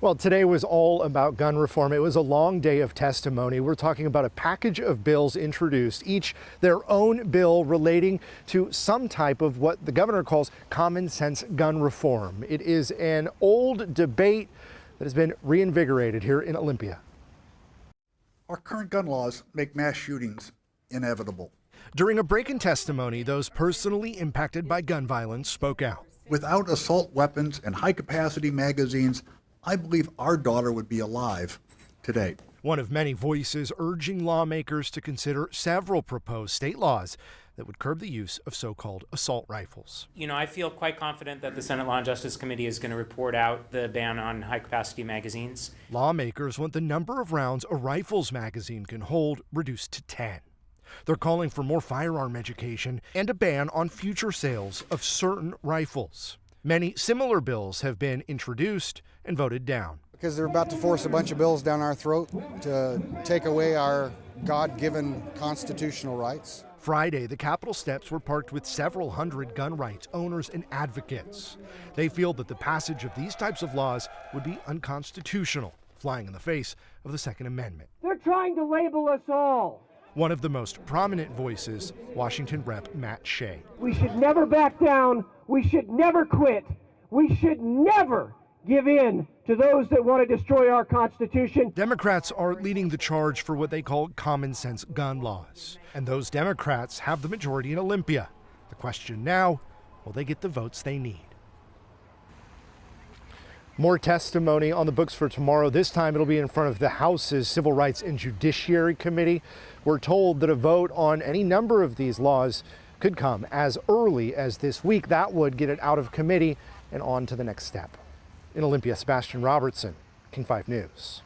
Well, today was all about gun reform. It was a long day of testimony. We're talking about a package of bills introduced, each their own bill relating to some type of what the governor calls common sense gun reform. It is an old debate that has been reinvigorated here in Olympia. Our current gun laws make mass shootings inevitable. During a break in testimony, those personally impacted by gun violence spoke out. Without assault weapons and high-capacity magazines, I believe our daughter would be alive today. One of many voices urging lawmakers to consider several proposed state laws that would curb the use of so-called assault rifles. You know, I feel quite confident that the Senate Law and Justice Committee is going to report out the ban on high-capacity magazines. Lawmakers want the number of rounds a rifle's magazine can hold reduced to 10. They're calling for more firearm education and a ban on future sales of certain rifles. Many similar bills have been introduced and voted down. Because they're about to force a bunch of bills down our throat to take away our God-given constitutional rights. Friday, the Capitol steps were parked with several hundred gun rights owners and advocates. They feel that the passage of these types of laws would be unconstitutional, flying in the face of the Second Amendment. They're trying to label us all. One of the most prominent voices, Washington Rep. Matt Shea. We should never back down. We should never quit. We should never give in to those that want to destroy our Constitution. Democrats are leading the charge for what they call common sense gun laws. And those Democrats have the majority in Olympia. The question now, will they get the votes they need? More testimony on the books for tomorrow. This time it'll be in front of the House's Civil Rights and Judiciary Committee. We're told that a vote on any number of these laws could come as early as this week. That would get it out of committee and on to the next step. In Olympia, Sebastian Robertson, King 5 News.